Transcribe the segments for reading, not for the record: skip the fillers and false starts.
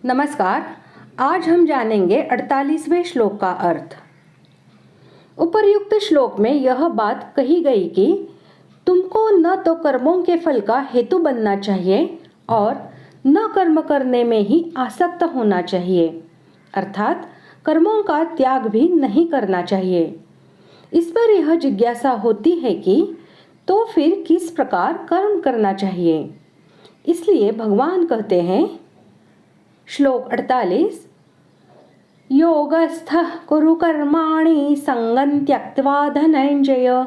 नमस्कार। आज हम जानेंगे 48वें श्लोक का अर्थ। उपर्युक्त श्लोक में यह बात कही गई कि तुमको न तो कर्मों के फल का हेतु बनना चाहिए और न कर्म करने में ही आसक्त होना चाहिए, अर्थात कर्मों का त्याग भी नहीं करना चाहिए। इस पर यह जिज्ञासा होती है कि तो फिर किस प्रकार कर्म करना चाहिए। इसलिए भगवान कहते हैं, श्लोक 48, योगस्थः कुरु कर्माणि संगं त्यक्त्वा धनंजय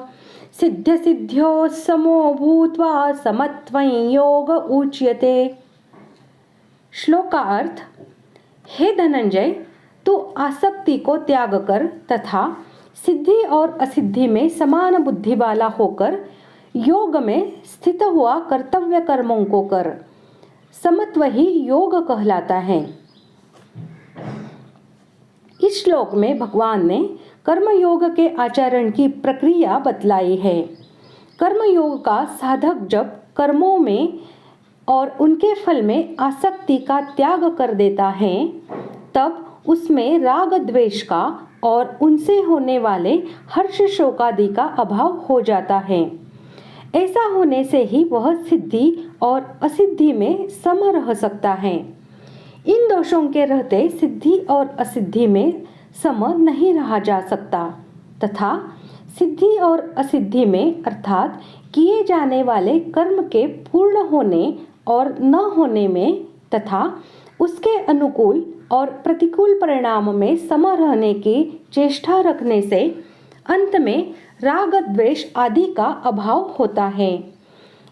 सिद्ध सिद्ध्योः समो भूत्वा समत्वं योग उच्यते। श्लोक का अर्थ, हे धनंजय, तू आसक्ति को त्याग कर तथा सिद्धि और असिद्धि में समान बुद्धि वाला होकर योग में स्थित हुआ कर्तव्य कर्मों को कर। समत्व ही योग कहलाता है। इस श्लोक में भगवान ने कर्म योग के आचरण की प्रक्रिया बतलाई है। कर्म योग का साधक जब कर्मों में और उनके फल में आसक्ति का त्याग कर देता है, तब उसमें राग द्वेष का और उनसे होने वाले हर्ष शोकादि का अभाव हो जाता है। ऐसा होने से ही वह सिद्धि और असिद्धि में सम रह सकता है। इन दोषों के रहते सिद्धि और असिद्धि में सम नहीं रहा जा सकता तथा सिद्धि और असिद्धि में अर्थात किए जाने वाले कर्म के पूर्ण होने और न होने में तथा उसके अनुकूल और प्रतिकूल परिणाम में सम रहने की चेष्टा रखने से अंत में राग द्वेष आदि का अभाव होता है।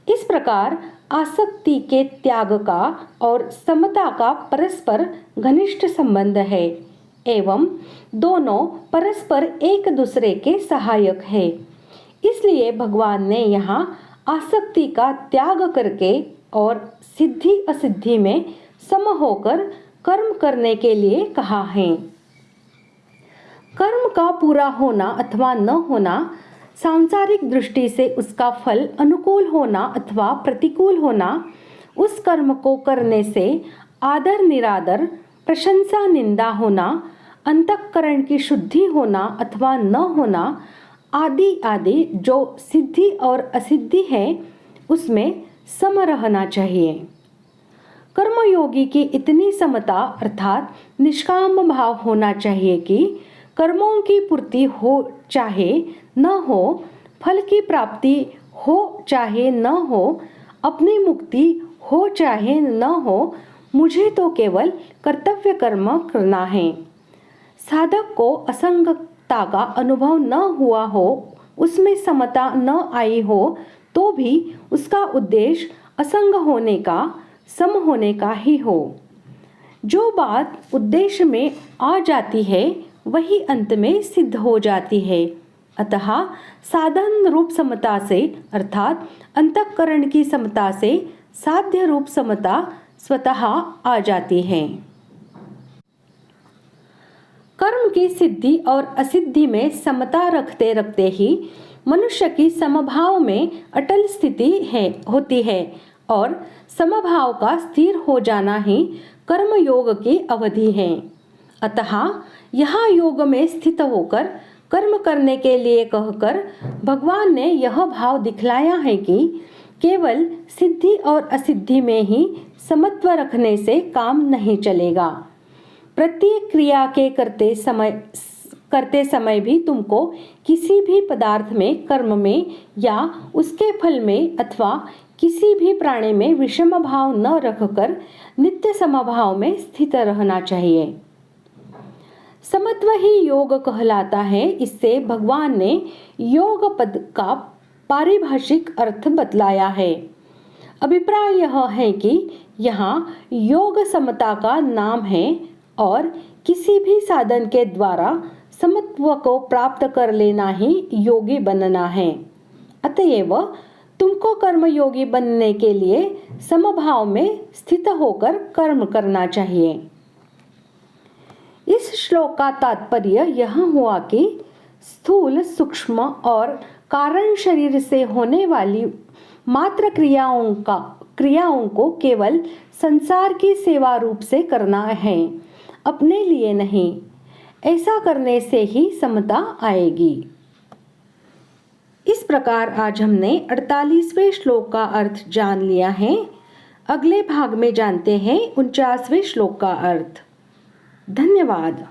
इस प्रकार आसक्ति के त्याग का और समता का परस्पर घनिष्ठ संबंध है एवं दोनों परस्पर एक दूसरे के सहायक है। इसलिए भगवान ने यहाँ आसक्ति का त्याग करके और सिद्धि असिद्धि में सम होकर कर्म करने के लिए कहा है। कर्म का पूरा होना अथवा न होना सांसारिक दृष्टि से उसका फल अनुकूल होना अथवा प्रतिकूल होना, उस कर्म को करने से आदर निरादर, प्रशंसा निंदा होना, अंतःकरण की शुद्धि होना अथवा न होना आदि आदि जो सिद्धि और असिद्धि है, उसमें सम रहना चाहिए। कर्मयोगी की इतनी समता अर्थात निष्काम भाव होना चाहिए कि कर्मों की पूर्ति हो चाहे न हो, फल की प्राप्ति हो चाहे न हो, अपनी मुक्ति हो चाहे न हो, मुझे तो केवल कर्तव्य कर्म करना है। साधक को असंगता का अनुभव न हुआ हो, उसमें समता न आई हो, तो भी उसका उद्देश्य असंग होने का, सम होने का ही हो। जो बात उद्देश्य में आ जाती है वही अंत में सिद्ध हो जाती है। अतः साधन रूप समता से अर्थात अंतःकरण की समता से साध्य रूप समता स्वतः आ जाती है। कर्म की सिद्धि और असिद्धि में समता रखते रखते ही मनुष्य की समभाव में अटल स्थिति होती है और समभाव का स्थिर हो जाना ही कर्म योग की अवधि है। अतः यहाँ योग में स्थित होकर कर्म करने के लिए कहकर भगवान ने यह भाव दिखलाया है कि केवल सिद्धि और असिद्धि में ही समत्व रखने से काम नहीं चलेगा। प्रत्येक क्रिया के करते समय भी तुमको किसी भी पदार्थ में, कर्म में या उसके फल में अथवा किसी भी प्राणी में विषम भाव न रखकर नित्य समभाव में स्थित रहना चाहिए। समत्व ही योग कहलाता है। इससे भगवान ने योग पद का पारिभाषिक अर्थ बतलाया है। अभिप्राय यह है कि यहाँ योग समता का नाम है और किसी भी साधन के द्वारा समत्व को प्राप्त कर लेना ही योगी बनना है। अतएव तुमको कर्मयोगी बनने के लिए समभाव में स्थित होकर कर्म करना चाहिए। इस श्लोक का तात्पर्य यह हुआ कि स्थूल, सूक्ष्म और कारण शरीर से होने वाली मात्र क्रियाओं क्रियाओं को केवल संसार की सेवा रूप से करना है, अपने लिए नहीं। ऐसा करने से ही समता आएगी। इस प्रकार आज हमने 48वें श्लोक का अर्थ जान लिया है। अगले भाग में जानते हैं 49वें श्लोक का अर्थ। धन्यवाद।